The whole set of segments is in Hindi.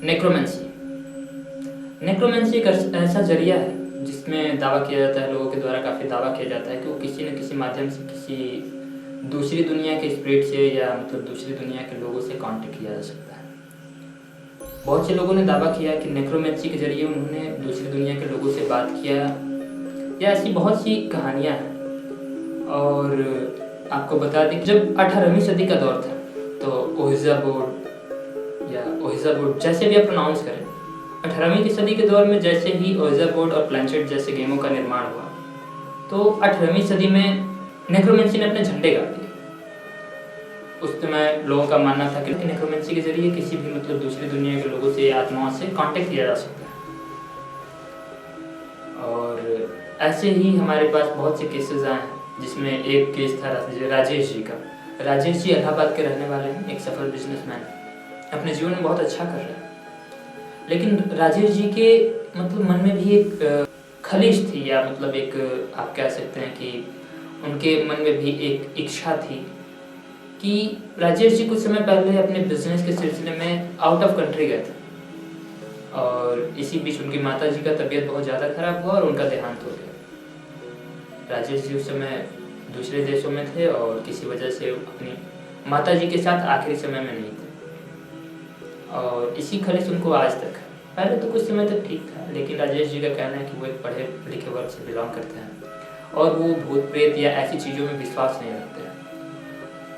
नेक्रोमेंसी। नेक्रोमेंसी एक ऐसा जरिया है जिसमें दावा किया जाता है, लोगों के द्वारा काफ़ी दावा किया जाता है कि वो किसी न किसी माध्यम से किसी दूसरी दुनिया के स्पिरिट से या मतलब दूसरी दुनिया के लोगों से कांटेक्ट किया जा सकता है। बहुत से लोगों ने दावा किया कि नेक्रोमेंसी के जरिए उन्होंने दूसरी दुनिया के लोगों से बात किया, या ऐसी बहुत सी कहानियाँ हैं। और आपको बता दें कि जब 18वीं सदी का दौर था तो ओहिजा बोर्ड जैसे भी आप प्रोनाउंस करें, 18वीं की सदी के दौर में जैसे ही ओहिजा बोर्ड और प्लेनचेट जैसे गेमों का निर्माण हुआ तो 18वीं सदी में नेक्रोमेंसी ने अपने झंडे गाड़ दिए। उस समय लोगों का मानना था कि नेक्रोमेंसी के जरिए किसी भी मतलब दूसरी दुनिया के लोगों से, आत्माओं से कांटेक्ट किया जा सकता है। और ऐसे ही हमारे पास बहुत से केसेस आए हैं, जिसमें एक केस था राजेश जी का। राजेश जी इलाहाबाद के रहने वाले हैं, एक सफल बिजनेसमैन, अपने जीवन में बहुत अच्छा कर रहे हैं। लेकिन राजेश जी के मतलब मन में भी एक खलिश थी, या मतलब एक आप कह सकते हैं कि उनके मन में भी एक इच्छा थी कि राजेश जी कुछ समय पहले अपने बिजनेस के सिलसिले में आउट ऑफ कंट्री गए थे, और इसी बीच उनकी माता जी का तबीयत बहुत ज़्यादा खराब हुआ और उनका देहांत हो गया। राजेश जी उस समय दूसरे देशों में थे और किसी वजह से अपनी माता जी के साथ आखिरी समय में नहीं थे, और इसी खलिश उनको आज तक है। पहले तो कुछ समय तक ठीक था, लेकिन राजेश जी का कहना है कि वो एक पढ़े लिखे वर्ग से बिलोंग करते हैं और वो भूत प्रेत या ऐसी चीज़ों में विश्वास नहीं रखते हैं।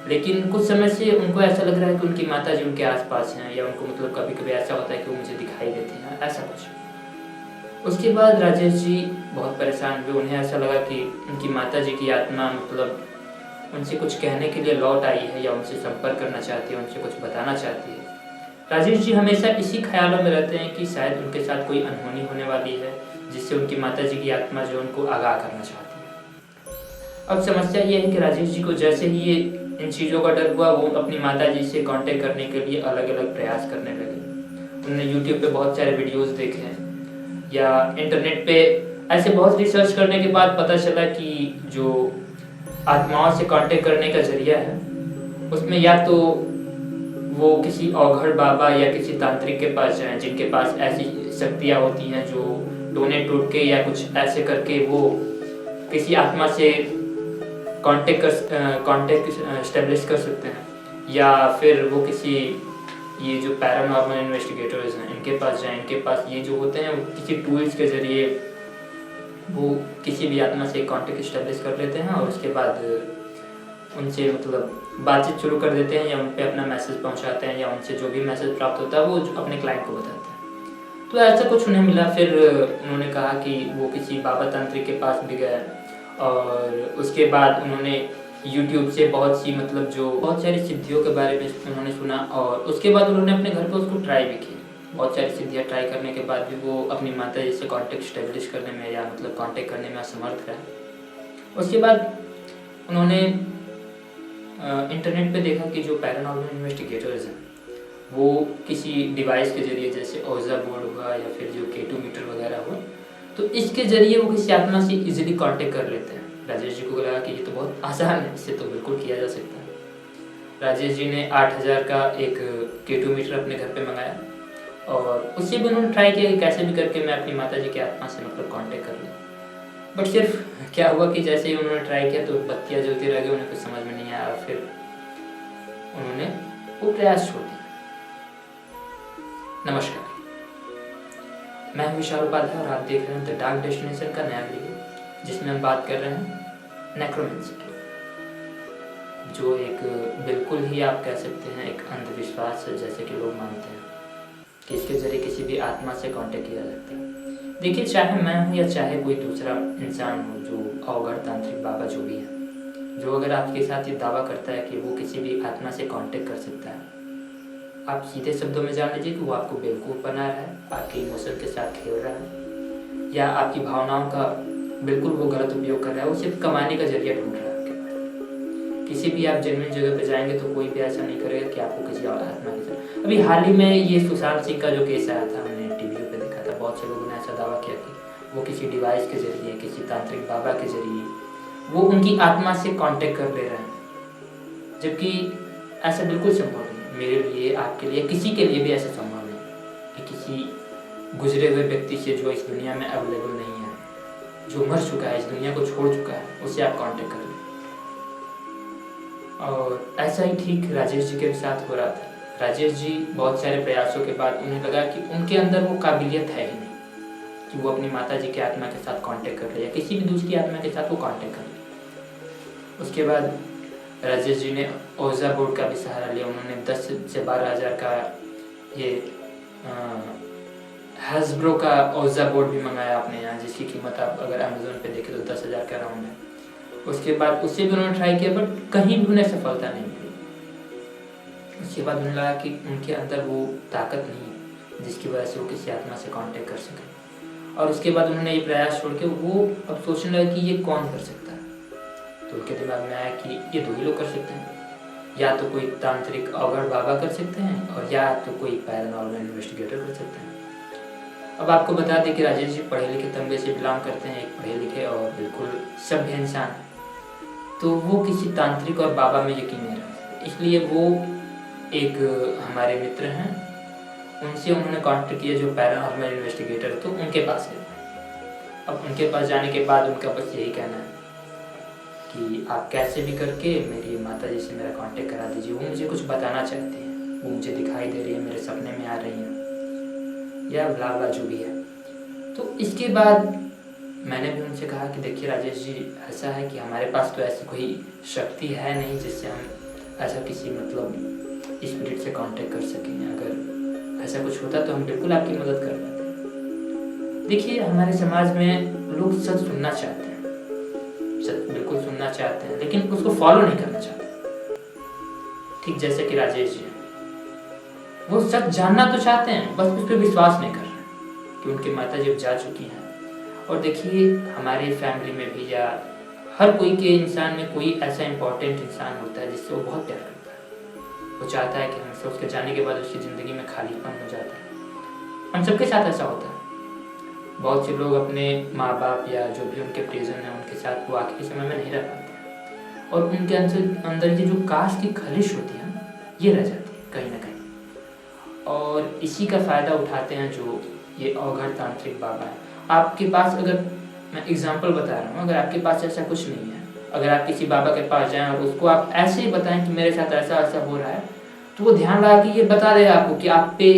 लेकिन कुछ समय से उनको ऐसा लग रहा है कि उनकी माता जी उनके आसपास हैं, या उनको मतलब कभी कभी ऐसा होता है कि वो मुझे दिखाई देती हैं, ऐसा कुछ। उसके बाद राजेश जी बहुत परेशान हुए। उन्हें ऐसा लगा कि उनकी माता जी की आत्मा मतलब उनसे कुछ कहने के लिए लौट आई है, या उनसे संपर्क करना चाहती है, उनसे कुछ बताना चाहती है। राजेश जी हमेशा इसी ख्यालों में रहते हैं कि शायद उनके साथ कोई अनहोनी होने वाली है, जिससे उनकी माता जी की आत्मा जो उनको आगाह करना चाहती है। अब समस्या ये है कि राजेश जी को जैसे ही ये इन चीज़ों का डर हुआ, वो अपनी माता जी से कांटेक्ट करने के लिए अलग अलग प्रयास करने लगे। उन्होंने यूट्यूब पे बहुत सारे वीडियोस देखे हैं, या इंटरनेट पे ऐसे बहुत रिसर्च करने के बाद पता चला कि जो आत्माओं से कांटेक्ट करने का जरिया है, उसमें या तो वो किसी औघड़ बाबा या किसी तांत्रिक के पास जाएं, जिनके पास ऐसी शक्तियाँ होती हैं जो टोने टोट के या कुछ ऐसे करके वो किसी आत्मा से कांटेक्ट स्टेब्लिश कर सकते हैं, या फिर वो किसी ये जो पैरानॉर्मल इन्वेस्टिगेटर्स हैं इनके पास जाएं। इनके पास ये जो होते हैं वो किसी टूल्स के जरिए वो किसी भी आत्मा से कांटेक्ट स्टेब्लिश कर लेते हैं, और उसके बाद उनसे मतलब बातचीत शुरू कर देते हैं, या उन पर अपना मैसेज पहुंचाते हैं, या उनसे जो भी मैसेज प्राप्त होता है वो अपने क्लाइंट को बताते हैं। तो ऐसा कुछ उन्हें मिला। फिर उन्होंने कहा कि वो किसी बाबा तांत्रिक के पास भी गए, और उसके बाद उन्होंने यूट्यूब से बहुत सी मतलब जो बहुत सारी सिद्धियों के बारे में उन्होंने सुना, और उसके बाद उन्होंने अपने घर पे उसको ट्राई भी किया। बहुत सारी सिद्धियाँ ट्राई करने के बाद भी वो अपनी माता जी से कांटेक्ट स्टेब्लिश करने में या मतलब कांटेक्ट करने में असमर्थ रहे। उसके बाद उन्होंने इंटरनेट पे देखा कि जो पैरानॉर्मल इन्वेस्टिगेटर्स हैं वो किसी डिवाइस के जरिए, जैसे ओजा बोर्ड हुआ या फिर जो K2 मीटर वगैरह हुआ, तो इसके जरिए वो किसी आत्मा से इजीली कांटेक्ट कर लेते हैं। राजेश जी को लगा कि ये तो बहुत आसान है, इससे तो बिल्कुल किया जा सकता है। राजेश जी ने 8000 का एक K2 मीटर अपने घर पे मंगाया, और उससे भी उन्होंने ट्राई किया कि कैसे भी करके मैं अपनी माता जी की आत्मा से मतलब कांटेक्ट कर लूँ। बट सिर्फ क्या हुआ कि जैसे ही उन्होंने ट्राई किया तो बत्तियाँ जलती रह गई, उन्हें कुछ समझ में नहीं आया, और फिर उन्होंने वो प्रयास छोड़ दिया। नमस्कार, मैं हूं विशाल उपाध्याय और आप देख रहे हैं द डार्क डेस्टिनेशन का नया वीडियो, जिसमें हम बात कर रहे हैं नेक्रोमेंसी की, जो एक बिल्कुल ही आप कह सकते हैं एक अंधविश्वास है, जैसे कि लोग मानते हैं कि इसके जरिए किसी भी आत्मा से कांटेक्ट किया जाता है। देखिए, चाहे मैं हूँ या चाहे कोई दूसरा इंसान हो, जो अवगढ़ तांत्रिक बाबा जो भी है, जो अगर आपके साथ ये दावा करता है कि वो किसी भी आत्मा से कांटेक्ट कर सकता है, आप सीधे शब्दों में जान लीजिए कि वो आपको बेवकूफ़ बना रहा है, आपके इमोशन के साथ खेल रहा है, या आपकी भावनाओं का बिल्कुल वो गलत उपयोग कर रहा है। वो सिर्फ कमाने का जरिया ढूंढ रहा है आपके पास। किसी भी आप जेन्युइन जगह पे जाएंगे तो कोई भी ऐसा नहीं करेगा कि आपको किसी और आत्मा के साथ। अभी हाल ही में ये सुशांत सिंह का जो केस आया था, हमने टीवी पे देखा था, बहुत से लोगों ने ऐसा दावा किया कि वो किसी डिवाइस के जरिए, किसी तांत्रिक बाबा के जरिए वो उनकी आत्मा से कांटेक्ट कर ले रहे हैं, जबकि ऐसा बिल्कुल संभव नहीं है। मेरे लिए, आपके लिए, किसी के लिए भी ऐसा संभव नहीं किसी गुजरे हुए व्यक्ति से जो इस दुनिया में अवेलेबल नहीं है, जो मर चुका है, इस दुनिया को छोड़ चुका है, उससे आप कांटेक्ट कर लें। और ऐसा ही ठीक राजेश जी के साथ हो रहा था। राजेश जी बहुत सारे प्रयासों के बाद उन्हें लगा कि उनके अंदर वो काबिलियत है ही नहीं कि वो अपनी माता जी की आत्मा के साथ कांटेक्ट कर ले या किसी भी दूसरी आत्मा के साथ वो कांटेक्ट कर ले। उसके बाद राजेश जी ने ओजा बोर्ड का भी सहारा लिया। उन्होंने 10 से 12 हज़ार का ये हैसब्रो का ओजा बोर्ड भी मंगाया अपने यहाँ, जिसकी कीमत आप अगर अमेजोन पे देखें तो 10,000 का राउंड है। उसके बाद उससे भी उन्होंने ट्राई किया, बट कहीं भी उन्हें सफलता नहीं मिली। उसके बाद उन्हें लगा कि उनके अंदर वो ताकत नहीं है जिसकी वजह से वो किसी आत्मा से कांटेक्ट कर सके। और उसके बाद उन्होंने ये प्रयास छोड़ के वो अब सोचने लगे कि ये कौन कर सकता है। तो उनके दिमाग में आया कि ये 2 ही लोग कर सकते हैं, या तो कोई तांत्रिक अवगढ़ बाबा कर सकते हैं और या तो कोई पैरानॉर्मल इन्वेस्टिगेटर कर सकते हैं। अब आपको बता दें कि राजेश जी पढ़े लिखे तबके से बिलोंग करते हैं, एक पढ़े लिखे और बिल्कुल सभ्य इंसान। तो वो किसी तांत्रिक और बाबा में यकीन नहीं रखते, इसलिए वो एक हमारे मित्र हैं, उनसे उन्होंने कांटेक्ट किया जो पैरानॉर्मल इन्वेस्टिगेटर, तो उनके पास गए। अब उनके पास जाने के बाद उनका बस यही कहना है कि आप कैसे भी करके मेरी माता जी से मेरा कांटेक्ट करा दीजिए। वो मुझे कुछ बताना चाहते हैं, वो मुझे दिखाई दे रही है, मेरे सपने में आ रही हैं, या ब्ला जो भी है। तो इसके बाद मैंने भी उनसे कहा कि देखिए राजेश जी, ऐसा है कि हमारे पास तो ऐसी कोई शक्ति है नहीं जिससे हम ऐसा किसी मतलब स्पिरिट से कांटेक्ट कर सकें। अगर ऐसा कुछ होता तो हम बिल्कुल आपकी मदद कर पाते। देखिए हमारे समाज में लोग सच सुनना चाहते हैं, सच बिल्कुल सुनना चाहते हैं, लेकिन उसको फॉलो नहीं करना चाहते। ठीक जैसे कि राजेश जी, वो सच जानना तो चाहते हैं, बस उस पर विश्वास नहीं कर रहे कि उनकी माता जी अब जा चुकी हैं। और देखिए हमारी फैमिली में भी या हर कोई के इंसान में कोई ऐसा इम्पोर्टेंट इंसान होता है जिससे वो बहुत प्यार करता है। वो चाहता है कि हमेशा उसके जाने के बाद उसकी ज़िंदगी में खालीपन हो जाता है। हम सबके साथ ऐसा होता है। बहुत से लोग अपने माँ बाप या जो भी उनके प्रियजन हैं उनके साथ वो आखिरी समय में नहीं रह पाते, और उनके अंदर की जो काश की खलिश होती है ये रह जाती है कहीं ना कहीं। और इसी का फ़ायदा उठाते हैं जो ये अवगढ़ तांत्रिक बाबा है। आपके पास, अगर मैं एग्जांपल बता रहा हूँ, अगर आपके पास ऐसा कुछ नहीं है, अगर आप किसी बाबा के पास जाएं और उसको आप ऐसे ही बताएं कि मेरे साथ ऐसा ऐसा हो रहा है, तो वो ध्यान लगा कि ये बता देगा आपको कि आप पे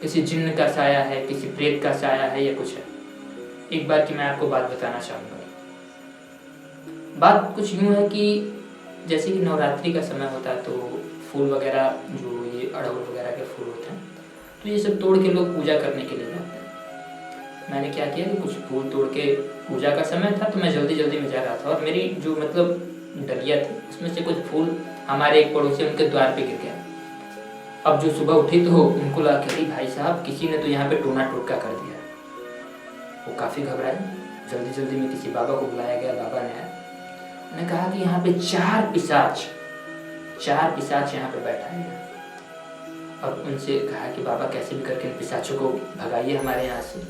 किसी जिन्न का साया है, किसी प्रेत का साया है या कुछ है। एक बार की मैं आपको बात बताना चाहूँगा। बात कुछ यूँ है कि जैसे कि नवरात्रि का समय होता है तो फूल वगैरह, जो ये अड़हुल वगैरह के फूल होते हैं, तो ये सब तोड़ के लोग पूजा करने के लिए जाते हैं। मैंने क्या किया कि कुछ फूल तोड़ के, पूजा का समय था तो मैं जल्दी में जा रहा था, और मेरी जो मतलब डलिया थी उसमें से कुछ फूल हमारे एक पड़ोसी उनके द्वार पे गिर गया। अब जो सुबह उठी तो उनको लगा कि भाई साहब किसी ने तो यहाँ पे टोना टोटका कर दिया। वो काफ़ी घबराए। जल्दी में किसी बाबा को बुलाया गया। बाबा ने आया, उन्होंने कहा कि यहाँ पे 4 पिशाच यहाँ पे बैठा है। अब उनसे कहा कि बाबा कैसे भी करके इन पिशाचों को भगाइए हमारे यहाँ से,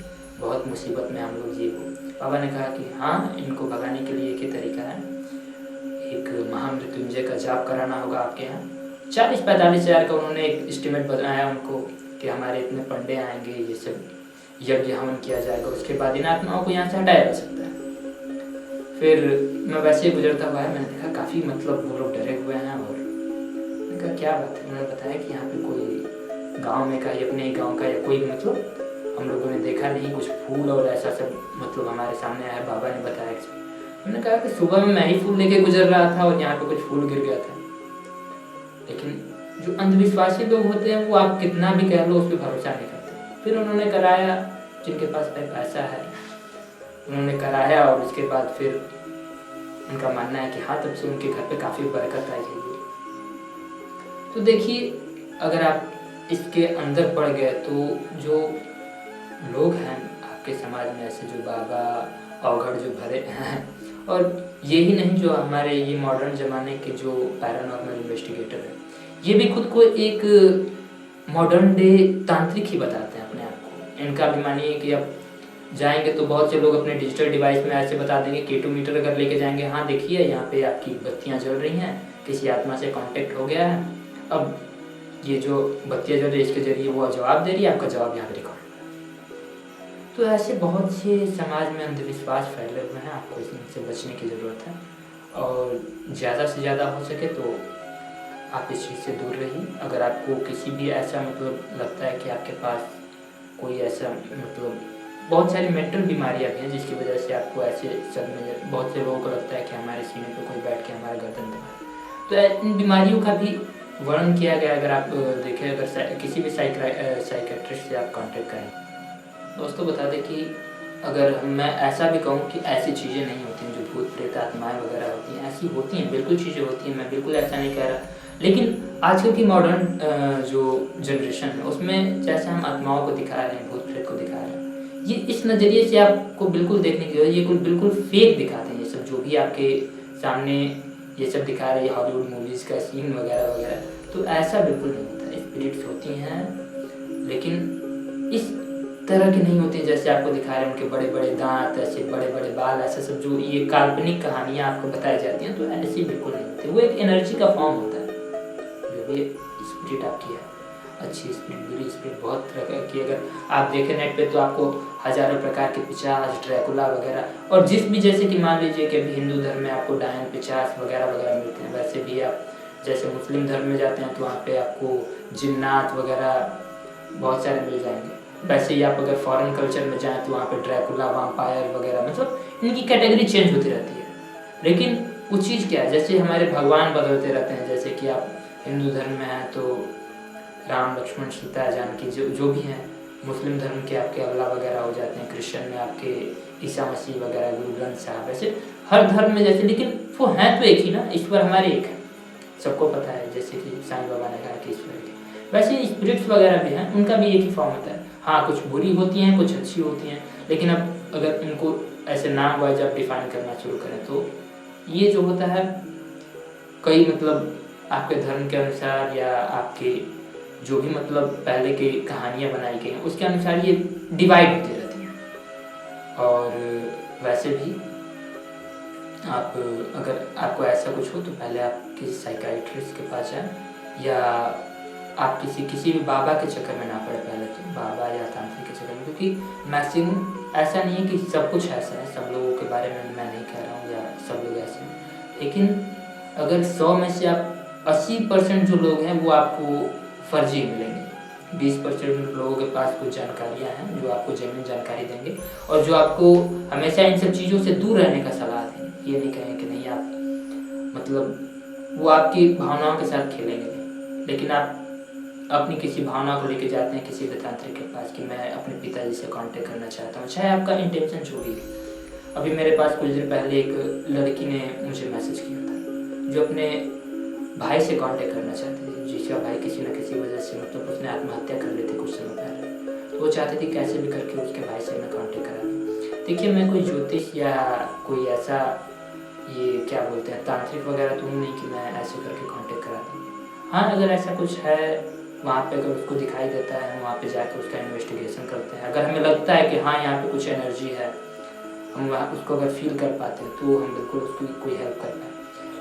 बहुत मुसीबत में हम लोग ये हो। बाबा ने कहा कि हाँ, इनको भगाने के लिए एक ही तरीका है, एक महामृत्युंजय का जाप कराना होगा आपके यहाँ। 40-45 हज़ार का उन्होंने एक एस्टिमेट बताया उनको कि हमारे इतने पंडे आएंगे, ये सब यज्ञ हवन किया जाएगा, उसके बाद इन आत्माओं को यहाँ से हटाया जा सकता है। फिर मैं वैसे ही गुजरता हुआ है, मैंने देखा काफ़ी मतलब वो लोग डरे हुए हैं, और मैंने कहा क्या बात है। उन्होंने बताया कि यहाँ पे कोई गाँव में का या अपने ही गाँव का या कोई मतलब हम लोगों ने देखा नहीं, कुछ फूल और ऐसा सब मतलब हमारे सामने आया। बाबा ने बताया। मैंने कहा कि सुबह में मैं ही फूल लेके गुजर रहा था और यहाँ पे कुछ फूल गिर गया था। लेकिन जो अंधविश्वासी लोग होते हैं वो आप कितना भी कह लो उस पर भरोसा नहीं करते। फिर उन्होंने कराया, जिनके पास पैसा है उन्होंने कराया, और उसके बाद फिर उनका मानना है कि हाँ, तब से उनके घर पे काफ़ी बरकत आई है। तो देखिए अगर आप इसके अंदर पड़ गए तो जो लोग हैं आपके समाज में ऐसे जो बाबा अवगढ़ जो भरे हैं, और यही नहीं जो हमारे ये मॉडर्न ज़माने के जो पैरानॉर्मल इन्वेस्टिगेटर हैं, ये भी खुद को एक मॉडर्न डे तांत्रिक ही बताते हैं अपने आप को। इनका भी मानिए कि अब जाएंगे तो बहुत से लोग अपने डिजिटल डिवाइस में ऐसे बता देंगे, K2 मीटर अगर लेके जाएंगे, हाँ देखिए यहाँ पे आपकी बत्तियाँ जल रही हैं, किसी आत्मा से कांटेक्ट हो गया है। अब ये जो बत्तियाँ जल रही है इसके जरिए वो जवाब दे रही है, आपका जवाब यहाँ पे रिकॉर्ड तो ऐसे बहुत से समाज में अंधविश्वास फैले हुए हैं, आपको इनसे बचने की ज़रूरत है और ज़्यादा से ज़्यादा हो सके तो आप इस चीज़ से दूर रहिए। अगर आपको किसी भी ऐसा लगता है कि आपके पास कोई ऐसा बहुत सारी मेंटल बीमारियाँ भी हैं जिसकी वजह से आपको ऐसे सदमे, बहुत से लोगों को लगता है कि हमारे सीने पे कोई बैठ के हमारा गर्दन दबाए, तो इन बीमारियों का भी वर्णन किया गया। अगर आप देखें, अगर किसी भी साइकेट्रिस्ट से आप कांटेक्ट करें। दोस्तों बता दें कि अगर मैं ऐसा भी कहूँ कि ऐसी चीज़ें नहीं होती हैं जो भूत प्रेत आत्माएँ वगैरह होती हैं, ऐसी होती हैं, बिल्कुल चीज़ें होती हैं, मैं बिल्कुल ऐसा नहीं कह रहा। लेकिन आजकल की मॉडर्न जो जनरेशन है उसमें जैसे हम आत्माओं को दिखा रहे हैं, भूत प्रेत को दिखा रहे हैं, ये इस नज़रिए से आपको बिल्कुल देखने की जरूरत है। ये बिल्कुल फेक दिखाते हैं ये सब, जो भी आपके सामने ये सब दिखा रहे हैं हॉलीवुड मूवीज़ का सीन वगैरह वगैरह, तो ऐसा बिल्कुल नहीं होता है। स्पिरिट्स होती हैं लेकिन इस तरह की नहीं होती जैसे आपको दिखा रहे हैं, उनके बड़े बड़े दांत, ऐसे बड़े बड़े बाल, ऐसा सब जो ये काल्पनिक कहानियाँ आपको बताई जाती हैं, तो ऐसी बिल्कुल नहीं होती। वो एक एनर्जी का फॉर्म होता है। जो भी स्पिरिट आपकी है, अच्छी स्पिरिट, बुरी स्पिरिट, बहुत तरह की, अगर आप देखें नेट पे तो आपको हज़ारों प्रकार के पिशाच, ड्रैकुला वगैरह, और जिस भी, जैसे कि मान लीजिए कि अभी हिंदू धर्म में आपको डायन, पिशाच वगैरह वगैरह मिलते हैं, वैसे भी आप जैसे मुस्लिम धर्म में जाते हैं तो वहाँ पे आपको जिन्नात वगैरह बहुत सारे मिल जाएंगे। वैसे ही आप अगर फॉरेन कल्चर में जाएँ तो वहाँ पे ड्रैकुला, वैम्पायर वगैरह, इनकी कैटेगरी चेंज होती रहती है। लेकिन वो चीज़ क्या है, जैसे हमारे भगवान बदलते रहते हैं, जैसे कि आप हिंदू धर्म में हैं तो राम, लक्ष्मण, सीता, जानकी, जो भी हैं। मुस्लिम धर्म के आपके अल्लाह वगैरह हो जाते हैं, क्रिश्चियन में आपके ईसा मसीह वगैरह, गुरु ग्रंथ साहब, ऐसे हर धर्म में जैसे, लेकिन वो हैं तो एक ही ना, ईश्वर हमारे एक है, सबको पता है। जैसे कि साईं बाबा ने कहा कि ईश्वर के, वैसे स्पिरिट्स वगैरह भी हैं, उनका भी एक ही फॉर्म होता है। हाँ, कुछ बुरी होती हैं, कुछ अच्छी होती हैं, लेकिन अब अगर उनको ऐसे नाम वाइज आप डिफाइन करना शुरू करें तो ये जो होता है, कई आपके धर्म के अनुसार या आपके जो भी पहले की कहानियाँ बनाई गई हैं उसके अनुसार ये डिवाइड होती रहती हैं। और वैसे भी आप, अगर आपको ऐसा कुछ हो तो पहले आप किसी साइकाइट्रिस्ट के पास जाएं, या आप किसी भी बाबा के चक्कर में ना पड़े पहले तो, बाबा या तांत्रिक के चक्कर में, क्योंकि मैक्सिमम ऐसा नहीं है कि सब कुछ ऐसा है, सब लोगों के बारे में मैं नहीं कह रहा हूँ या सब लोग ऐसे हैं, लेकिन अगर 100 में से आप 80% जो लोग हैं वो आपको फर्जी मिलेंगे। 20% लोगों के पास कुछ जानकारियाँ हैं जो आपको जेन्युइन जानकारी देंगे और जो आपको हमेशा इन सब चीज़ों से दूर रहने का सलाह देंगे। ये नहीं कहेंगे कि नहीं आप वो आपकी भावनाओं के साथ खेलेंगे, लेकिन आप अपनी किसी भावना को लेके जाते हैं किसी भी तांत्रिक के पास कि मैं अपने पिताजी से कांटेक्ट करना चाहता हूँ, चाहे आपका इंटेंशन जो भी है। अभी मेरे पास कुछ दिन पहले एक लड़की ने मुझे मैसेज किया था जो अपने भाई से कांटेक्ट करना चाहती थी, जिसका भाई किसी न किसी वजह से उसने आत्महत्या कर ली थी कुछ समय पहले, तो वो चाहती थी कैसे भी करके उसके भाई से मैं कांटेक्ट करा दूँ। देखिए, मैं कोई ज्योतिष या कोई ऐसा ये क्या बोलते हैं तांत्रिक वगैरह तो नहीं कि मैं ऐसे करके कांटेक्ट करा दूँ। हाँ, अगर ऐसा कुछ है वहाँ पे, अगर उसको दिखाई देता है, हम वहाँ पे जाकर उसका इन्वेस्टिगेशन करते हैं। अगर हमें लगता है कि हाँ यहाँ पे कुछ एनर्जी है, हम वहाँ उसको अगर फील कर पाते हैं तो हम बिल्कुल उसकी कोई हेल्प कर पाए।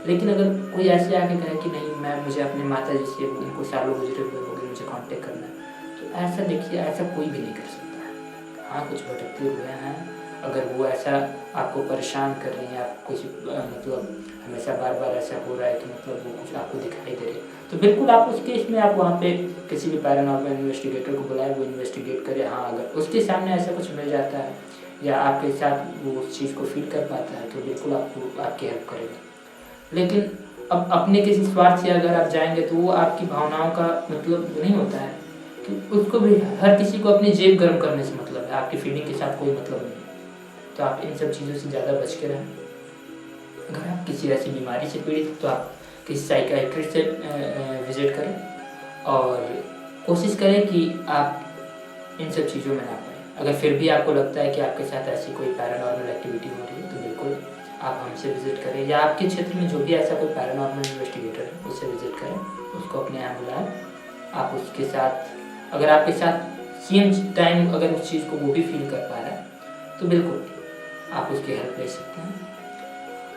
लेकिन अगर कोई ऐसे आके कहे कि नहीं मुझे अपने माता जी से, उनको सालों गुजरे हुए हो गए, मुझे कांटेक्ट करना है, तो ऐसा देखिए, ऐसा कोई भी नहीं कर सकता है। हाँ, कुछ भटकते हुए हैं, अगर वो ऐसा आपको परेशान कर रही हैं, आप कुछ हमेशा बार बार ऐसा हो रहा है कि वो कुछ आपको दिखाई दे रही है, तो बिल्कुल आप उस केस में आप वहाँ पे किसी भी पैरानॉर्मल इन्वेस्टिगेटर को बुलाएं, वो इन्वेस्टिगेट करे। हाँ, अगर उसके सामने ऐसा कुछ मिल जाता है या आपके साथ वो उस चीज़ को फील कर पाता है तो बिल्कुल आपको आपकी हेल्प करेगा। लेकिन अब अपने किसी स्वार्थ से अगर आप जाएंगे तो वो आपकी भावनाओं का नहीं होता है कि उसको भी, हर किसी को अपनी जेब गर्म करने से मतलब है, आपकी फीलिंग के साथ कोई मतलब नहीं है। तो आप इन सब चीज़ों से ज़्यादा बच के रहें। अगर आप किसी ऐसी बीमारी से पीड़ित तो आप किसी साइकाइट्रिस्ट से विजिट करें और कोशिश करें कि आप इन सब चीज़ों में ना पड़ें। अगर फिर भी आपको लगता है कि आपके साथ ऐसी कोई पैरानॉर्मल एक्टिविटी हो रही है तो बिल्कुल आप हमसे विजिट करें, या आपके क्षेत्र में जो भी ऐसा कोई पैरानॉर्मल इन्वेस्टिगेटर है उससे विजिट करें, उसको अपने यहाँ बुलाएं। आप उसके साथ, अगर आपके साथ सेम टाइम अगर उस चीज़ को वो भी फील कर पा रहा है तो बिल्कुल आप उसकी हेल्प ले सकते हैं।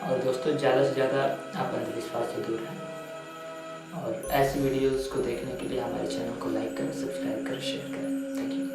और दोस्तों, ज़्यादा से ज़्यादा आप अंधविश्वास से दूर रहें और ऐसी वीडियोज़ को देखने के लिए हमारे चैनल को लाइक करें, सब्सक्राइब करें, शेयर करें। Thank you.